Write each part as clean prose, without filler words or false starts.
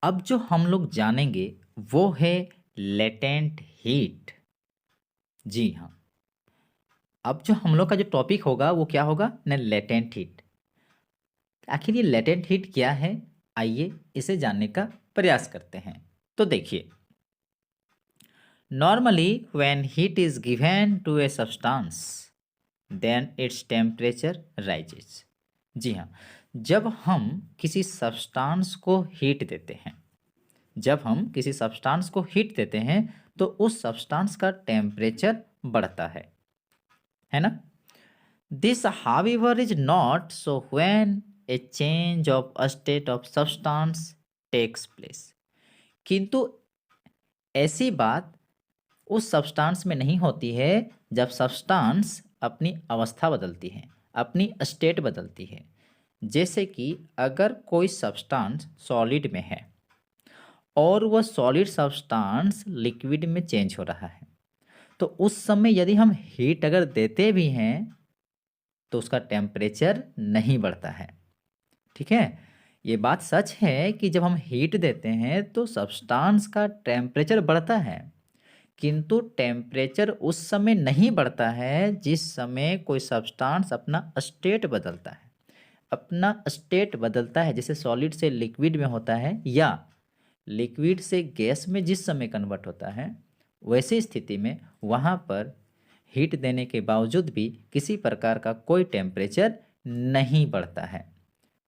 अब जो हम लोग जानेंगे वो है लेटेंट हीट। जी हाँ। अब जो हम लोग का जो टॉपिक होगा वो क्या होगा ना, लेटेंट हीट। आखिर ये लेटेंट हीट क्या है, आइए इसे जानने का प्रयास करते हैं। तो देखिए, normally when heat is given to a substance then its temperature rises. जी हाँ, जब हम किसी सब्सटेंस को हीट देते हैं, जब हम किसी सब्सटेंस को हीट देते हैं तो उस सब्सटेंस का टेम्परेचर बढ़ता है ना। This however is not so when a change of state of substance takes place. किंतु ऐसी बात उस सब्सटेंस में नहीं होती है जब सब्सटेंस अपनी अवस्था बदलती है, अपनी स्टेट बदलती है। जैसे कि अगर कोई सब्सटेंस सॉलिड में है और वह सॉलिड सब्सटेंस लिक्विड में चेंज हो रहा है, तो उस समय यदि हम हीट अगर देते भी हैं तो उसका टेम्परेचर नहीं बढ़ता है। ठीक है, ये बात सच है कि जब हम हीट देते हैं तो सब्सटेंस का टेम्परेचर बढ़ता है, किंतु टेम्परेचर उस समय नहीं बढ़ता है जिस समय कोई सब्सटेंस अपना स्टेट बदलता है। अपना स्टेट बदलता है, जैसे सॉलिड से लिक्विड में होता है या लिक्विड से गैस में जिस समय कन्वर्ट होता है, वैसी स्थिति में वहाँ पर हीट देने के बावजूद भी किसी प्रकार का कोई टेम्परेचर नहीं बढ़ता है।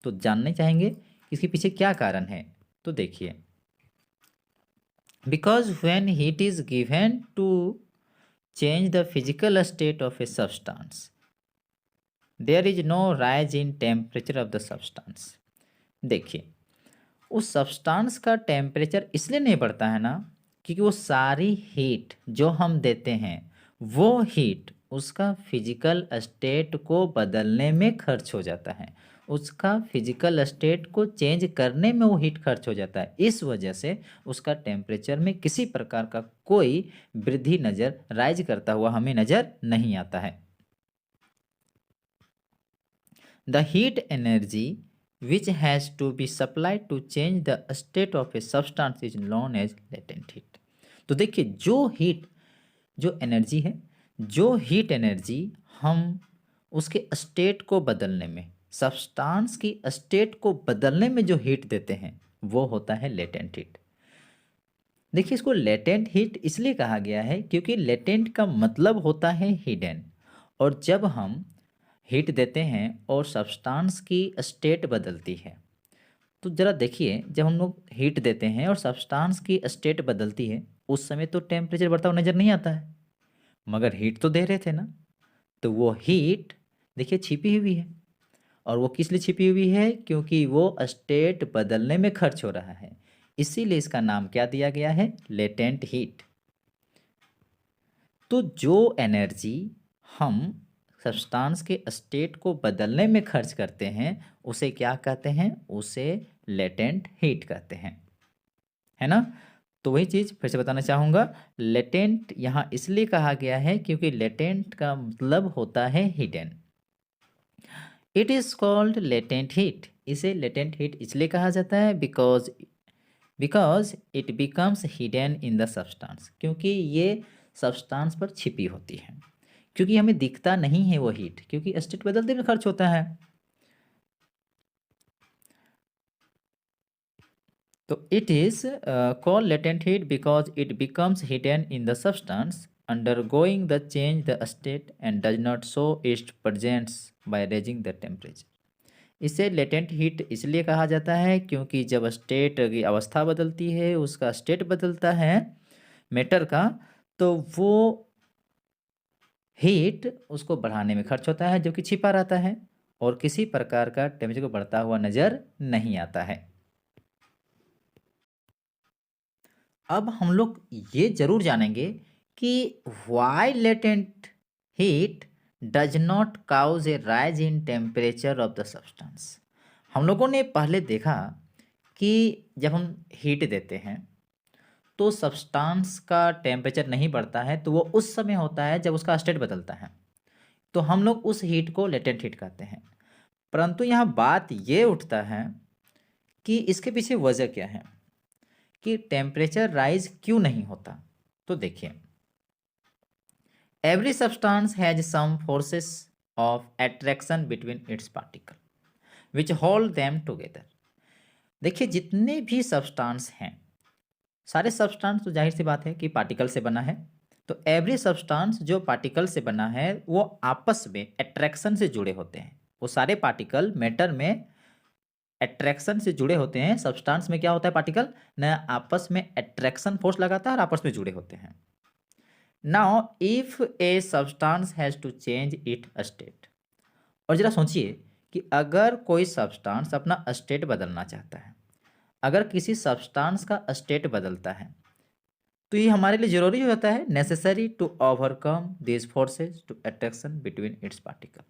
तो जानने चाहेंगे कि इसके पीछे क्या कारण है। तो देखिए, because when heat is given to change the physical state of a substance there is no rise in temperature of the substance. देखिए, उस सब्सटेंस का टेम्परेचर इसलिए नहीं बढ़ता है ना, क्योंकि वो सारी हीट जो हम देते हैं वो हीट उसका फिजिकल स्टेट को बदलने में खर्च हो जाता है, उसका फिजिकल स्टेट को चेंज करने में वो हीट खर्च हो जाता है। इस वजह से उसका टेम्परेचर में किसी प्रकार का कोई वृद्धि नज़र राइज करता हुआ हमें नज़र नहीं आता है। The heat energy which has to be supplied to change the state of a substance is known as latent heat। तो देखिए, जो एनर्जी है, जो हीट एनर्जी हम उसके स्टेट को बदलने में, सब्सटेंस की स्टेट को बदलने में जो हीट देते हैं वो होता है लेटेंट हीट। देखिए, इसको लेटेंट हीट इसलिए कहा गया है क्योंकि लेटेंट का मतलब होता है हिडन, और जब हम हीट देते हैं और सब्सटेंस की स्टेट बदलती है, तो ज़रा देखिए, जब हम लोग हीट देते हैं और सब्सटेंस की स्टेट बदलती है उस समय तो टेम्परेचर बढ़ता हुआ नज़र नहीं आता है, मगर हीट तो दे रहे थे ना। तो वो हीट देखिए छिपी हुई है, और वो किस लिए छिपी हुई है, क्योंकि वो स्टेट बदलने में खर्च हो रहा है। इसीलिए इसका नाम क्या दिया गया है, लेटेंट हीट। तो जो एनर्जी हम सब्सटेंस के स्टेट को बदलने में खर्च करते हैं उसे क्या कहते हैं, उसे लेटेंट हीट कहते हैं, है ना। तो वही चीज़ फिर से बताना चाहूँगा, लेटेंट यहाँ इसलिए कहा गया है क्योंकि लेटेंट का मतलब होता है hidden. It is called latent heat. इसे लेटेंट हीट इसलिए कहा जाता है because it becomes hidden in the substance, क्योंकि ये सब्सटेंस पर छिपी होती है, क्योंकि हमें दिखता नहीं है वो हीट, क्योंकि स्टेट बदलते में खर्च होता है। तो it is called latent heat because it becomes hidden in the substance undergoing the change the state and does not show it's presents by raising the temperature. इसे लेटेंट हीट इसलिए कहा जाता है क्योंकि जब स्टेट की अवस्था बदलती है, उसका स्टेट बदलता है मैटर का, तो वो हीट उसको बढ़ाने में खर्च होता है जो कि छिपा रहता है और किसी प्रकार का टेम्परेचर को बढ़ता हुआ नज़र नहीं आता है। अब हम लोग ये जरूर जानेंगे कि why latent heat does not cause a rise in temperature of the substance. हम लोगों ने पहले देखा कि जब हम हीट देते हैं तो सब्सटेंस का टेम्परेचर नहीं बढ़ता है, तो वो उस समय होता है जब उसका स्टेट बदलता है, तो हम लोग उस हीट को लेटेंट हीट कहते हैं। परंतु यहाँ बात ये उठता है कि इसके पीछे वजह क्या है। कि टेम्परेचर राइज क्यों नहीं होता। तो देखिए, every substance has some forces of attraction between its particle which hold them together. देखिए, जितने भी सब्सटेंस हैं, सारे सब्सटेंस तो जाहिर सी बात है कि पार्टिकल से बना है। तो एवरी सब्सटेंस जो पार्टिकल से बना है वो आपस में अट्रैक्शन से जुड़े होते हैं। वो सारे पार्टिकल मैटर में अट्रैक्शन से जुड़े होते हैं। सब्सटेंस में क्या होता है, पार्टिकल न आपस में अट्रैक्शन फोर्स लगाता है और आपस में जुड़े होते हैं। Now if a substance has to change it state, और जरा सोचिए कि अगर कोई सब्सटेंस अपना स्टेट बदलना चाहता है, अगर किसी सब्सटेंस का स्टेट बदलता है, तो ये हमारे लिए जरूरी हो जाता है, necessary to overcome this forces to attraction between its particle.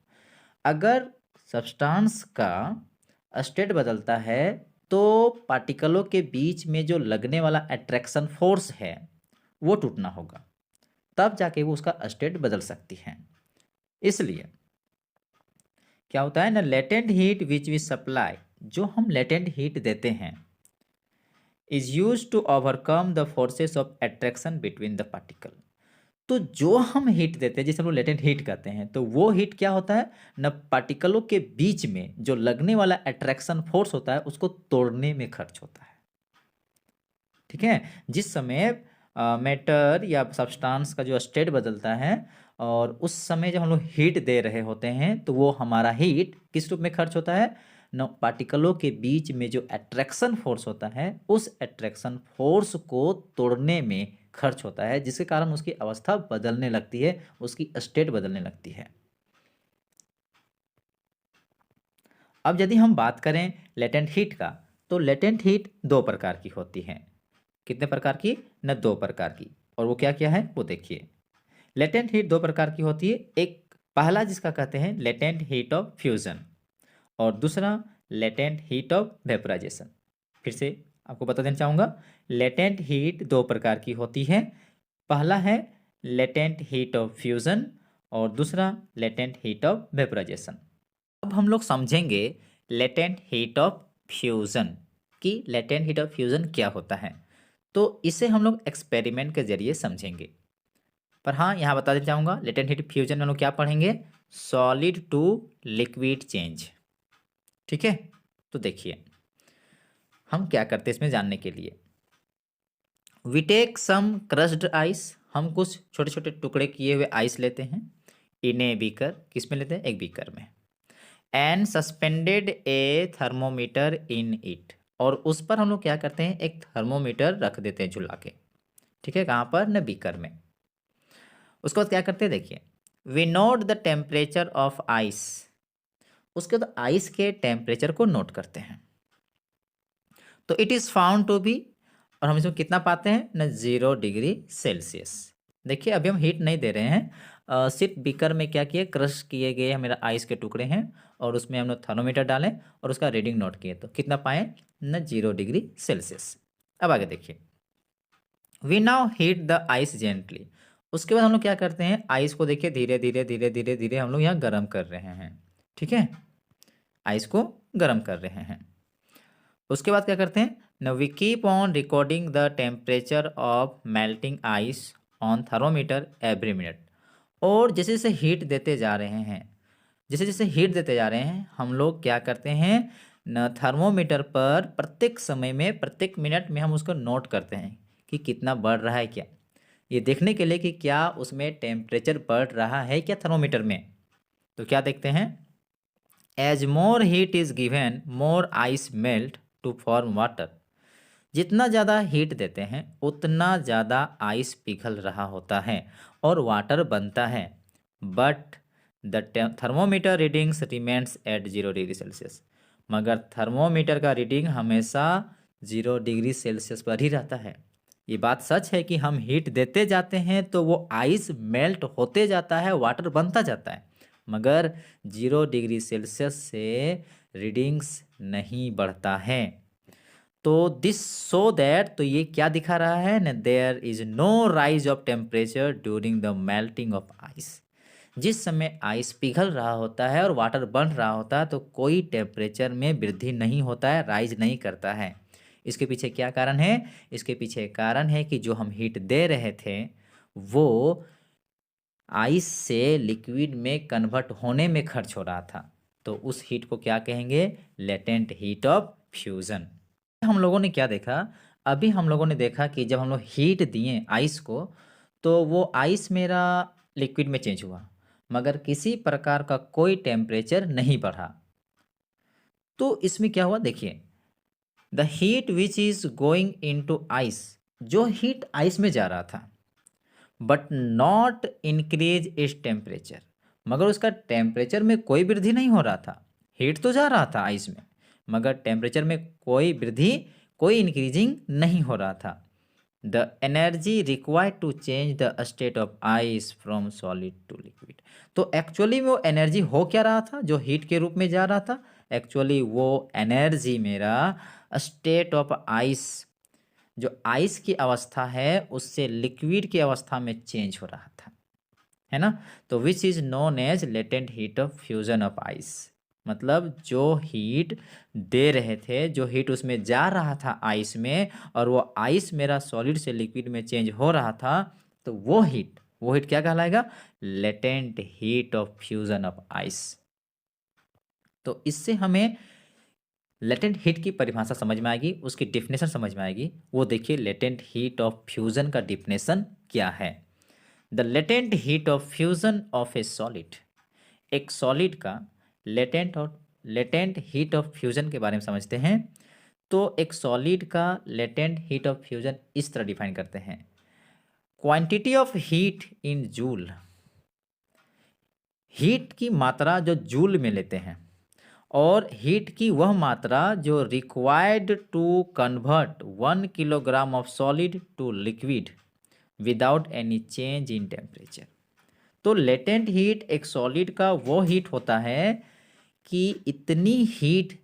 अगर सब्सटेंस का स्टेट बदलता है तो पार्टिकलों के बीच में जो लगने वाला अट्रैक्शन फोर्स है वो टूटना होगा, तब जाके वो उसका स्टेट बदल सकती है। इसलिए क्या होता है ना, latent heat which we supply, जो हम लेटेंट हीट देते हैं, is use to overcome the forces of attraction between the particle. तो जो हम हीट देते हैं, जिसे हम लोग लेटेंट हीट कहते हैं, तो वो हीट क्या होता है न, पार्टिकलों के बीच में जो लगने वाला अट्रैक्शन फोर्स होता है उसको तोड़ने में खर्च होता है। ठीक है, जिस समय मैटर या सब्सटेंस का जो स्टेट बदलता है और उस समय जब हम लोग हीट दे रहे होते हैं, तो वो हमारा हीट किस रूप में खर्च होता है न, पार्टिकलों के बीच में जो अट्रैक्शन फोर्स होता है उस अट्रैक्शन फोर्स को तोड़ने में खर्च होता है, जिसके कारण उसकी अवस्था बदलने लगती है, उसकी स्टेट बदलने लगती है। अब यदि हम बात करें लेटेंट हीट का, तो लेटेंट हीट दो प्रकार की होती है। कितने प्रकार की न, दो प्रकार की। और वो क्या क्या है वो देखिए। लेटेंट हीट दो प्रकार की होती है। एक पहला जिसका कहते हैं लेटेंट हीट ऑफ फ्यूजन, और दूसरा लेटेंट हीट ऑफ वेपराइजेशन। फिर से आपको बता देना चाहूँगा, लेटेंट हीट दो प्रकार की होती है। पहला है लेटेंट हीट ऑफ फ्यूजन और दूसरा लेटेंट हीट ऑफ वेपराइजेशन। अब हम लोग समझेंगे लेटेंट हीट ऑफ फ्यूजन कि लेटेंट हीट ऑफ फ्यूजन क्या होता है। तो इसे हम लोग एक्सपेरिमेंट के जरिए समझेंगे। पर हाँ, यहाँ बता देना चाहूँगा, लेटेंट हीट फ्यूजन में हम लोग क्या पढ़ेंगे, सॉलिड टू लिक्विड चेंज। ठीक है, तो देखिए हम क्या करते हैं इसमें जानने के लिए। We take some crushed ice, हम कुछ छोटे छोटे टुकड़े किए हुए आइस लेते हैं। इन ए बीकर, किस में लेते हैं, एक बीकर में। And suspended A thermometer in it, और उस पर हम लोग क्या करते हैं, एक थर्मोमीटर रख देते हैं झुला के। ठीक है, कहाँ पर न, बीकर में। उसके बाद क्या करते हैं, देखिए, we note the temperature of ice, उसके बाद आइस के टेम्परेचर को नोट करते हैं। तो it is found to be, और हम इसमें कितना पाते हैं न, 0 डिग्री सेल्सियस। देखिए अभी हम हीट नहीं दे रहे हैं, सिर्फ बीकर में क्या किए, क्रश किए गए मेरा आइस के टुकड़े हैं और उसमें हम लोग थर्मोमीटर डालें और उसका रीडिंग नोट किए, तो कितना पाए न, 0 डिग्री सेल्सियस। अब आगे देखिए, we now heat the ice gently, उसके बाद हम लोग क्या करते हैं, आइस को देखिए धीरे धीरे धीरे धीरे धीरे हम लोग यहाँ गर्म कर रहे हैं। ठीक है, आइस को गर्म कर रहे हैं। उसके बाद क्या करते हैं न, we keep on recording the temperature of melting ice on thermometer every minute. और जैसे जैसे हीट देते जा रहे हैं, जैसे जैसे हीट देते जा रहे हैं, हम लोग क्या करते हैं न, थर्मोमीटर पर प्रत्येक समय में प्रत्येक मिनट में हम उसको नोट करते हैं कि कितना बढ़ रहा है क्या, ये देखने के लिए कि क्या उसमें टेम्परेचर बढ़ रहा है क्या थर्मोमीटर में। तो क्या देखते हैं, as more heat is given more ice melt to form water, जितना ज़्यादा हीट देते हैं उतना ज़्यादा आइस पिघल रहा होता है और वाटर बनता है। But the thermometer readings remains at 0 degree Celsius, मगर थर्मोमीटर का रीडिंग हमेशा 0 डिग्री सेल्सियस पर ही रहता है। ये बात सच है कि हम हीट देते जाते हैं तो वो आइस मेल्ट होते जाता है, वाटर बनता जाता है, मगर 0 डिग्री सेल्सियस से रीडिंग्स नहीं बढ़ता है। तो दिस सो दैट, तो ये क्या दिखा रहा है न, there is no rise of temperature during the melting of ice. जिस समय आइस पिघल रहा होता है और वाटर बन रहा होता है तो कोई टेम्परेचर में वृद्धि नहीं होता है, राइज नहीं करता है। इसके पीछे क्या कारण है? इसके पीछे कारण है कि जो हम हीट दे रहे थे वो आइस से लिक्विड में कन्वर्ट होने में खर्च हो रहा था, तो उस हीट को क्या कहेंगे? Latent heat of fusion. हम लोगों ने क्या देखा? अभी हम लोगों ने देखा कि जब हम लोग हीट दिए आइस को तो वो आइस मेरा लिक्विड में चेंज हुआ, मगर किसी प्रकार का कोई टेम्परेचर नहीं बढ़ा। तो इसमें क्या हुआ देखिए, the heat which is going into ice, जो हीट आइस में जा रहा था बट नॉट इंक्रीज इस टेम्परेचर, मगर उसका टेम्परेचर में कोई वृद्धि नहीं हो रहा था। हीट तो जा रहा था आइस में, मगर टेम्परेचर में कोई वृद्धि, कोई इंक्रीजिंग नहीं हो रहा था। The energy required to change the state of ice from solid to liquid, तो एक्चुअली वो एनर्जी हो क्या रहा था जो हीट के रूप में जा रहा था? एक्चुअली वो एनर्जी मेरा स्टेट ऑफ आइस, जो आइस की अवस्था है उससे लिक्विड की अवस्था में चेंज हो रहा था, है ना। तो which is known as latent heat of fusion of ice, मतलब जो हीट दे रहे थे, जो हीट उसमें जा रहा था आइस में, और वो आइस मेरा सॉलिड से लिक्विड में चेंज हो रहा था, तो वो हीट क्या कहलाएगा? Latent heat of fusion of ice. तो इससे हमें लेटेंट हीट की परिभाषा समझ में आएगी, उसकी डिफिनेशन समझ में आएगी। वो देखिए लेटेंट हीट ऑफ फ्यूजन का डिफिनेशन क्या है। The latent heat of fusion of a solid, एक सॉलिड का लेटेंट हीट ऑफ फ्यूजन के बारे में समझते हैं। तो एक सॉलिड का लेटेंट हीट ऑफ फ्यूजन इस तरह डिफाइन करते हैं, quantity of heat in joule, heat की मात्रा जो जूल में लेते हैं, और हीट की वह मात्रा जो required to convert 1 kilogram of solid to liquid without any change in temperature. तो लेटेंट हीट एक सॉलिड का वो हीट होता है कि इतनी हीट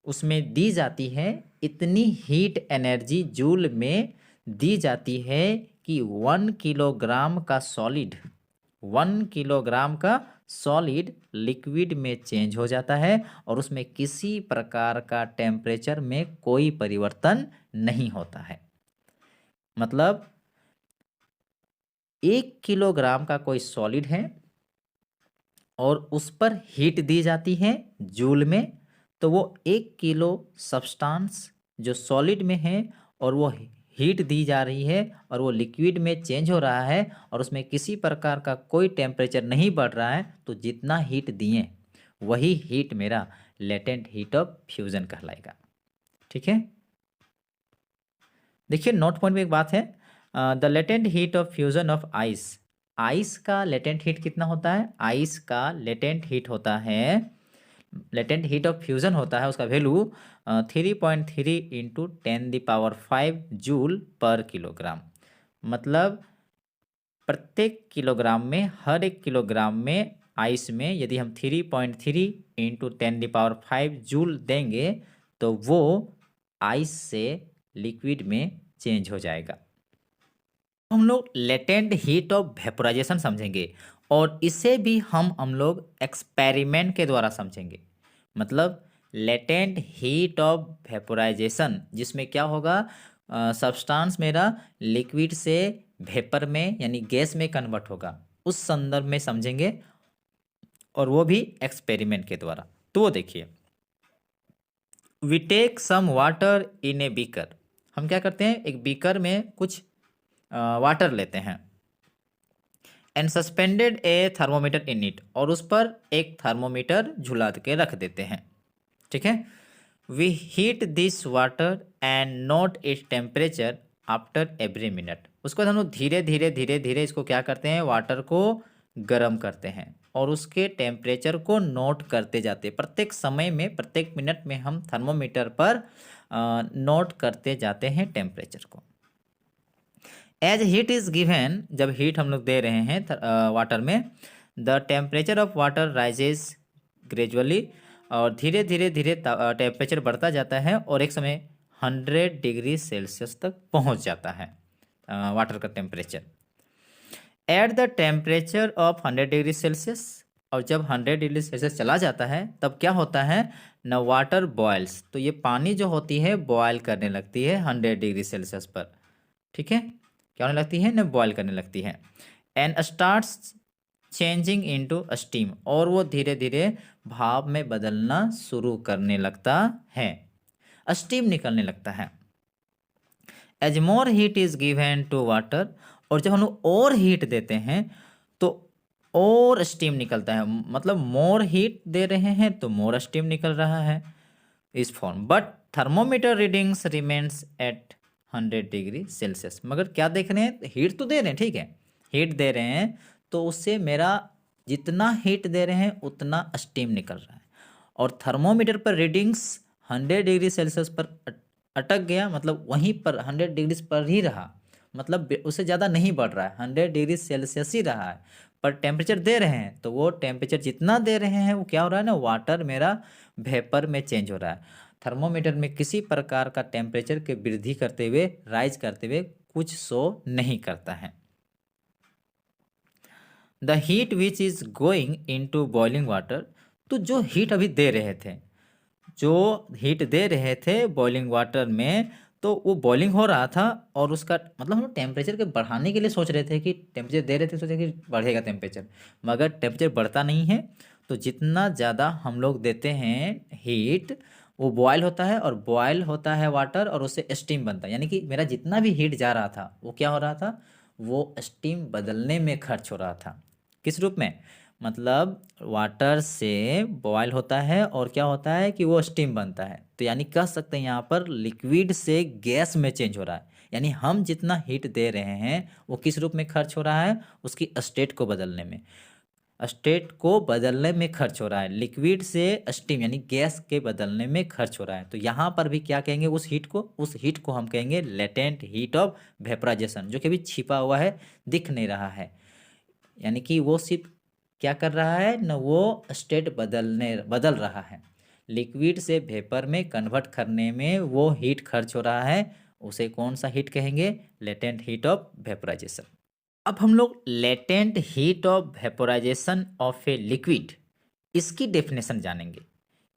उसमें दी जाती है, इतनी हीट एनर्जी जूल में दी जाती है कि 1 किलोग्राम का सॉलिड, 1 किलोग्राम का सॉलिड लिक्विड में चेंज हो जाता है और उसमें किसी प्रकार का टेम्परेचर में कोई परिवर्तन नहीं होता है। मतलब 1 किलोग्राम का कोई सॉलिड है और उस पर हीट दी जाती है जूल में, तो वो 1 किलो सब्सटेंस जो सॉलिड में है और वो हीट दी जा रही है और वो लिक्विड में चेंज हो रहा है और उसमें किसी प्रकार का कोई टेम्परेचर नहीं बढ़ रहा है, तो जितना हीट दिए वही हीट मेरा लेटेंट हीट ऑफ फ्यूजन कहलाएगा। ठीक है, देखिए नोट पॉइंट में एक बात है, the latent heat of fusion of ice, ice का लेटेंट हीट कितना होता है? आइस का लेटेंट हीट होता है, लेटेंट हीट ऑफ फ्यूजन होता है, उसका वैल्यू 3.3 इंटू 10⁵ जूल पर किलोग्राम। मतलब प्रत्येक किलोग्राम में, हर एक किलोग्राम में आइस में यदि हम 3.3 इंटू 10⁵ जूल देंगे तो वो आइस से लिक्विड में चेंज हो जाएगा। हम लोग लेटेंट हीट ऑफ वेपोराइजेशन समझेंगे और इसे भी हम लोग एक्सपेरिमेंट के द्वारा समझेंगे। मतलब लेटेंट हीट ऑफ वेपोराइजेशन जिसमें क्या होगा, सब्सटेंस मेरा लिक्विड से वेपर में यानी गैस में कन्वर्ट होगा, उस संदर्भ में समझेंगे और वो भी एक्सपेरिमेंट के द्वारा। तो वो देखिए, we take some water in a beaker, हम क्या करते हैं एक बीकर में कुछ वाटर लेते हैं, and suspended A thermometer in it, और उस पर एक थर्मोमीटर झुला के रख देते हैं। ठीक है, we heat this water and note its temperature after every minute, उसके बाद हम लोग धीरे धीरे धीरे धीरे इसको क्या करते हैं, वाटर को गर्म करते हैं और उसके टेम्परेचर को नोट करते जाते हैं। प्रत्येक समय में, प्रत्येक मिनट में हम थर्मोमीटर पर नोट करते जाते हैं टेम्परेचर को। एज हीट इज गिवन, जब हीट हम लोग दे रहे हैं वाटर में, the temperature of water rises gradually, और धीरे धीरे धीरे टेम्परेचर बढ़ता जाता है और एक समय 100 डिग्री सेल्सियस तक पहुंच जाता है वाटर का temperature. At the temperature of 100 degree Celsius, और जब 100 डिग्री सेल्सियस चला जाता है तब क्या होता है न, वाटर बॉयल्स, तो ये पानी जो होती है बॉयल करने लगती है 100 डिग्री सेल्सियस पर। ठीक है, क्या होने लगती है न, बॉयल करने लगती है। And starts changing into steam, और वो धीरे धीरे भाप में बदलना शुरू करने लगता है, स्टीम निकलने लगता है। As more heat is given to water, और जब हम लोग और हीट देते हैं तो और स्टीम निकलता है, मतलब मोर हीट दे रहे हैं तो मोर स्टीम निकल रहा है इस form. But thermometer readings remains at 100 degree Celsius. मगर क्या देख रहे हैं, हीट तो दे रहे हैं, ठीक है, हीट दे रहे हैं तो उससे मेरा जितना हीट दे रहे हैं उतना स्टीम निकल रहा है, और थर्मोमीटर पर रीडिंग्स 100 डिग्री सेल्सियस पर अटक गया, मतलब वहीं पर 100 डिग्री पर ही रहा, मतलब उससे ज़्यादा नहीं बढ़ रहा है, 100 डिग्री सेल्सियस ही रहा है। पर टेम्परेचर दे रहे हैं तो वो टेम्परेचर जितना दे रहे हैं वो क्या हो रहा है ना, वाटर मेरा वेपर में चेंज हो रहा है। थर्मोमीटर में किसी प्रकार का टेम्परेचर के वृद्धि करते हुए, राइज करते हुए कुछ शो नहीं करता है। The heat which is going into boiling water, तो जो हीट अभी दे रहे थे, जो हीट दे रहे थे बॉइलिंग वाटर में, तो वो बॉइलिंग हो रहा था, और उसका मतलब हम लोग टेम्परेचर के बढ़ाने के लिए सोच रहे थे कि टेम्परेचर दे रहे थे, सोचे कि बढ़ेगा टेम्परेचर, मगर टेम्परेचर बढ़ता नहीं है। तो जितना ज़्यादा हम लोग देते हैं हीट, वो बॉयल होता है, और बॉयल होता है वाटर, और उससे स्टीम बनता है, यानी कि मेरा जितना भी हीट जा रहा था वो क्या हो रहा था, वो स्टीम बदलने में खर्च हो रहा था। किस रूप में, मतलब वाटर से बॉयल होता है और क्या होता है कि वो स्टीम बनता है, तो यानी कह सकते हैं यहाँ पर लिक्विड से गैस में चेंज हो रहा है, यानी हम जितना हीट दे रहे हैं वो किस रूप में खर्च हो रहा है, उसकी स्टेट को बदलने में, स्टेट को बदलने में खर्च हो रहा है, लिक्विड से स्टीम यानी गैस के बदलने में खर्च हो रहा है। तो यहाँ पर भी क्या कहेंगे, उस हीट को हम कहेंगे लेटेंट हीट ऑफ वेपराइजेशन, जो कि अभी छिपा हुआ है, दिख नहीं रहा है, यानी कि वो सिर्फ क्या कर रहा है न, वो स्टेट बदल रहा है, लिक्विड से वेपर में कन्वर्ट करने में वो हीट खर्च हो रहा है, उसे कौन सा हीट कहेंगे, लेटेंट हीट ऑफ वेपराइजेशन। अब हम लोग latent heat of vaporisation of a liquid, इसकी डेफिनेशन जानेंगे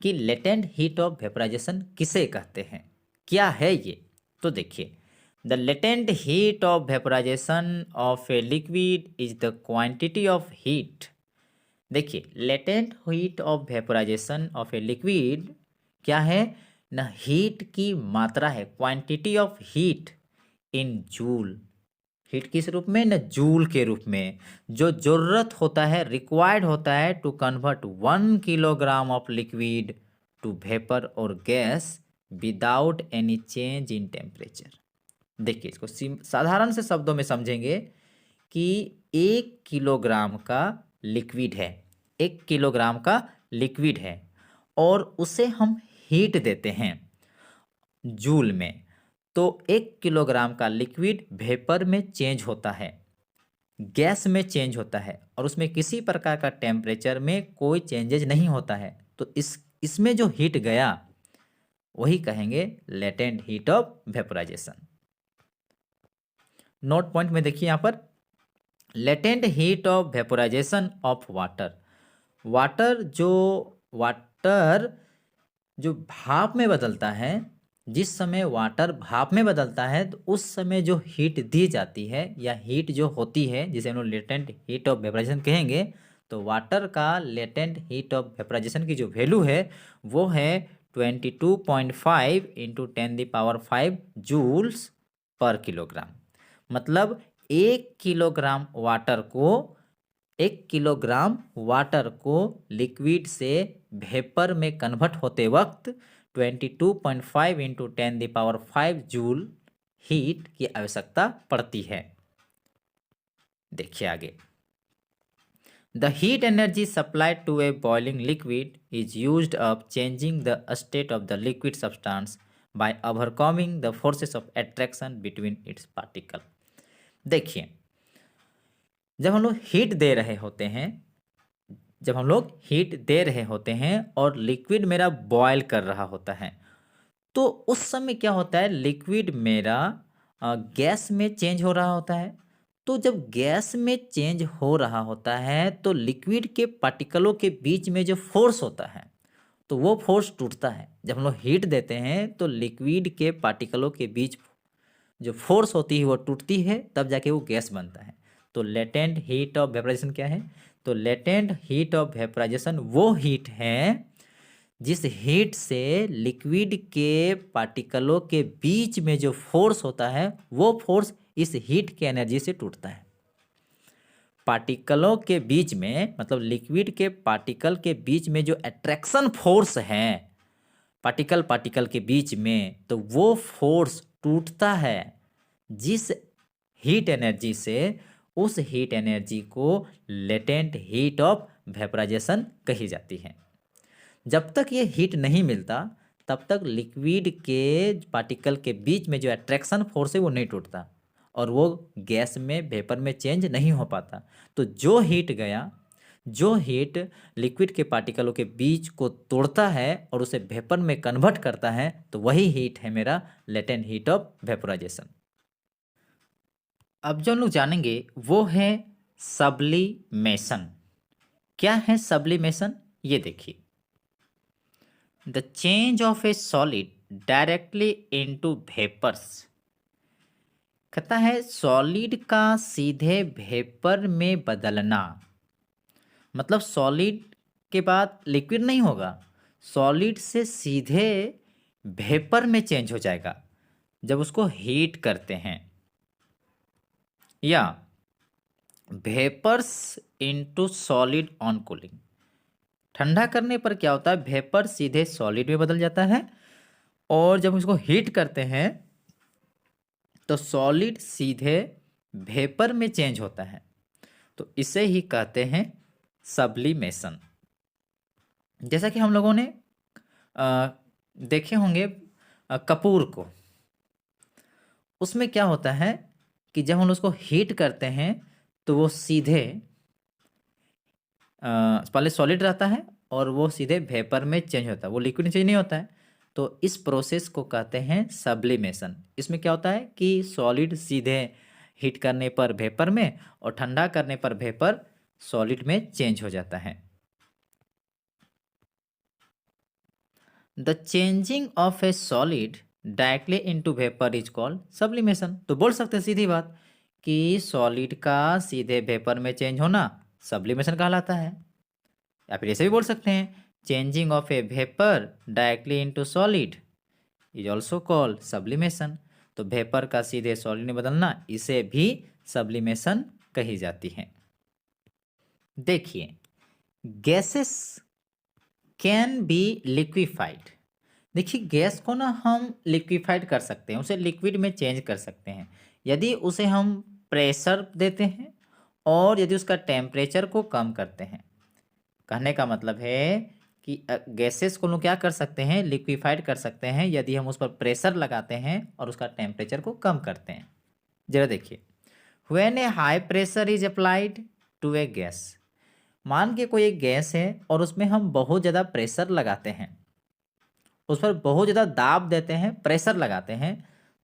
कि लेटेंट हीट ऑफ वेपोराइजेशन किसे कहते हैं, क्या है ये। तो देखिए, the latent heat of vaporisation of a liquid is the quantity of heat. देखिए, latent heat of vaporisation of a liquid क्या है न, हीट की मात्रा है, quantity of heat in joule, हीट किस रूप में न, जूल के रूप में, जो जरूरत होता है, रिक्वायर्ड होता है to convert 1 kilogram of liquid to vapour और gas without any change in temperature. देखिए, इसको साधारण से शब्दों में समझेंगे कि 1 किलोग्राम का लिक्विड है, 1 किलोग्राम का लिक्विड है, और उसे हम हीट देते हैं जूल में, तो 1 किलोग्राम का लिक्विड वेपर में चेंज होता है, गैस में चेंज होता है, और उसमें किसी प्रकार का टेम्परेचर में कोई चेंजेज नहीं होता है। तो इसमें जो हीट गया वही कहेंगे latent heat of vaporisation. Note point में देखिए यहाँ पर, latent heat of vaporisation of water, water जो भाप में बदलता है, जिस समय वाटर भाप में बदलता है तो उस समय जो हीट दी जाती है या हीट जो होती है, जिसे हम लोग लेटेंट हीट ऑफ वेपोराइजेशन कहेंगे, तो वाटर का लेटेंट हीट ऑफ वेपोराइजेशन की जो वैल्यू है वो है 22.5 इंटू 10⁵ जूल्स पर किलोग्राम। मतलब 1 किलोग्राम वाटर को लिक्विड से वेपर में कन्वर्ट होते वक्त 22.5 इंटू 10⁵ जूल हीट की आवश्यकता पड़ती है। देखिए आगे, the heat energy supplied to a boiling liquid is used up changing the state of the liquid substance by overcoming the forces of attraction between its particle. देखिए, जब हम लोग हीट दे रहे होते हैं, और लिक्विड मेरा बॉयल कर रहा होता है, तो उस समय क्या होता है, लिक्विड मेरा गैस में चेंज हो रहा होता है, तो जब गैस में चेंज हो रहा होता है तो लिक्विड के पार्टिकलों के बीच में जो फोर्स होता है तो वो फोर्स टूटता है। जब हम लोग हीट देते हैं तो लिक्विड के पार्टिकलों के बीच जो फोर्स होती है वो टूटती है, तब जाके वो गैस बनता है। तो लेटेंट हीट ऑफ वेपराइजेशन क्या है? तो लेटेंट हीट ऑफ वेपराइजेशन वो हीट है जिस हीट से लिक्विड के पार्टिकलों के बीच में जो फोर्स होता है वो फोर्स इस हीट के एनर्जी से टूटता है। पार्टिकलों के बीच में मतलब लिक्विड के पार्टिकल के बीच में जो अट्रैक्शन फोर्स है पार्टिकल पार्टिकल के बीच में, तो वो फोर्स टूटता है जिस हीट एनर्जी से। उस हीट एनर्जी को लेटेंट हीट ऑफ वेपराइजेशन कही जाती है। जब तक ये हीट नहीं मिलता तब तक लिक्विड के पार्टिकल के बीच में जो अट्रैक्शन फोर्स है वो नहीं टूटता और वो गैस में वेपर में चेंज नहीं हो पाता। तो जो हीट लिक्विड के पार्टिकलों के बीच को तोड़ता है और उसे वेपर में कन्वर्ट करता है, तो वही हीट है मेरा लेटेंट हीट ऑफ वेपोराइजेशन। अब जो हम लोग जानेंगे वो है सब्लिमेशन। क्या है सब्लिमेशन? ये देखिए, the change of a solid directly into vapours. कहता है सॉलिड का सीधे वेपर में बदलना, मतलब सॉलिड के बाद लिक्विड नहीं होगा, सॉलिड से सीधे वेपर में चेंज हो जाएगा जब उसको हीट करते हैं, या vapours into solid on cooling. ठंडा करने पर क्या होता है, वेपर सीधे सॉलिड में बदल जाता है और जब उसको हीट करते हैं तो सॉलिड सीधे वेपर में चेंज होता है। तो इसे ही कहते हैं सब्लिमेशन। जैसा कि हम लोगों ने देखे होंगे कपूर को, उसमें क्या होता है कि जब हम उसको हीट करते हैं तो वो सीधे पहले सॉलिड रहता है और वो सीधे वेपर में चेंज होता है, वो लिक्विड में चेंज नहीं होता है। तो इस प्रोसेस को कहते हैं सब्लिमेशन। इसमें क्या होता है कि सॉलिड सीधे हीट करने पर वेपर में और ठंडा करने पर वेपर सॉलिड में चेंज हो जाता है। The changing of a solid directly into vapour is called sublimation. तो बोल सकते हैं सीधी बात कि सॉलिड का सीधे वेपर में चेंज होना सब्लिमेशन कहलाता है। या फिर ऐसे भी बोल सकते हैं changing of A vapour directly into solid is also called sublimation. तो वेपर का सीधे सॉलिड में बदलना इसे भी सब्लिमेशन कही जाती है। देखिए, गैसेस कैन बी लिक्विफाइड। देखिए, गैस को ना हम लिक्विफाइड कर सकते हैं, उसे लिक्विड में चेंज कर सकते हैं यदि उसे हम प्रेशर देते हैं और यदि उसका टेम्परेचर को कम करते हैं। कहने का मतलब है कि गैसेस को हम लोग क्या कर सकते हैं, लिक्विफाइड कर सकते हैं यदि हम उस पर प्रेशर लगाते हैं और उसका टेम्परेचर को कम करते हैं। जरा देखिए, when a high pressure is applied to a gas. मान के कोई एक गैस है और उसमें हम बहुत ज़्यादा प्रेशर लगाते हैं, उस पर बहुत ज़्यादा दाब देते हैं, प्रेशर लगाते हैं,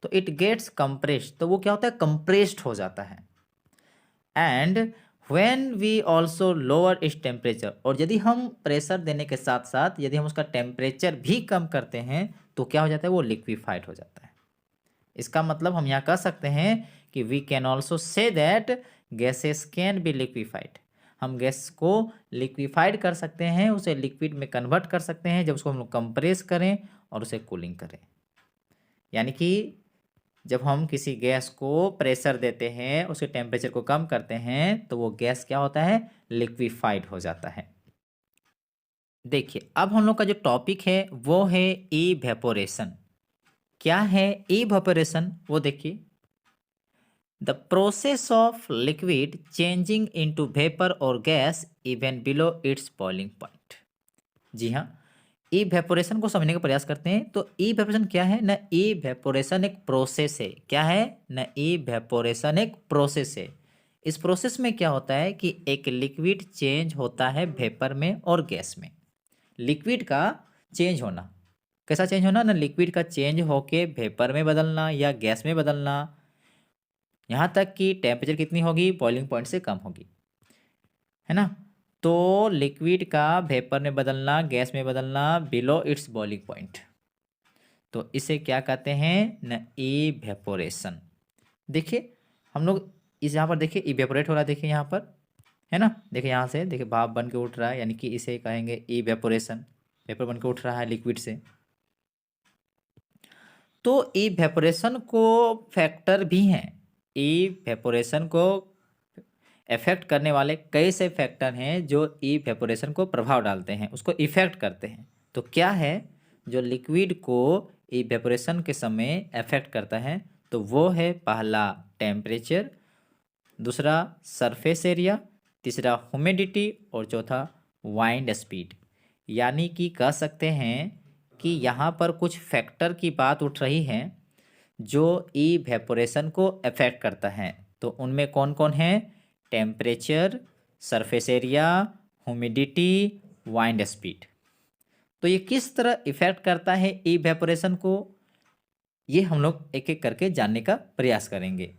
तो इट गेट्स कंप्रेस्ड। तो वो क्या होता है, कंप्रेस्ड हो जाता है। And when we also lower इस टेम्परेचर, और यदि हम प्रेशर देने के साथ साथ यदि हम उसका टेम्परेचर भी कम करते हैं तो क्या हो जाता है, वो लिक्विफाइड हो जाता है। इसका मतलब हम यहाँ कह सकते हैं कि we can also say that gases can be liquefied. हम गैस को लिक्विफाइड कर सकते हैं, उसे लिक्विड में कन्वर्ट कर सकते हैं जब उसको हम लोग कंप्रेस करें और उसे कूलिंग करें। यानी कि जब हम किसी गैस को प्रेशर देते हैं, उसके टेम्परेचर को कम करते हैं, तो वो गैस क्या होता है, लिक्विफाइड हो जाता है। देखिए, अब हम लोग का जो टॉपिक है वो है इवेपोरेशन। क्या है इवेपोरेशन, वो देखिए, the process of liquid changing into vapour और गैस even below its boiling point. जी हाँ, इवेपोरेशन को समझने का प्रयास करते हैं। तो इवेपोरेशन क्या है ना, इवेपोरेशन एक प्रोसेस है। क्या है ना, इवेपोरेशन एक प्रोसेस है। इस प्रोसेस में क्या होता है कि एक लिक्विड चेंज होता है वेपर में और गैस में। लिक्विड का चेंज होना, कैसा चेंज होना ना, लिक्विड का चेंज होके वेपर में बदलना या गैस में बदलना, यहाँ तक कि टेम्परेचर कितनी होगी, बॉइलिंग पॉइंट से कम होगी, है ना। तो लिक्विड का वेपर में बदलना, गैस में बदलना बिलो इट्स बॉइलिंग पॉइंट, तो इसे क्या कहते हैं न, इवेपोरेशन। देखिए हम लोग इस यहाँ पर देखिए इवेपोरेट हो रहा है, देखिए यहाँ पर, है ना। देखिए यहाँ से देखिए भाप बन के उठ रहा है, यानी कि इसे कहेंगे इवेपोरेशन, वेपर बन के उठ रहा है लिक्विड से। तो इवेपोरेशन को फैक्टर भी हैं, इवेपोरेशन को इफेक्ट करने वाले कई से फैक्टर हैं जो इवेपोरेशन को प्रभाव डालते हैं, उसको इफेक्ट करते हैं। तो क्या है जो लिक्विड को इवेपोरेशन के समय इफेक्ट करता है, तो वो है पहला टेम्परेचर, दूसरा सरफेस एरिया, तीसरा ह्यूमिडिटी और चौथा वाइंड स्पीड। यानी कि कह सकते हैं कि यहाँ पर कुछ फैक्टर की बात उठ रही है जो इवेपोरेशन को अफेक्ट करता है। तो उनमें कौन कौन है, temperature, surface area, humidity, wind speed. तो ये किस तरह इफेक्ट करता है इवेपोरेशन को, ये हम लोग एक एक करके जानने का प्रयास करेंगे।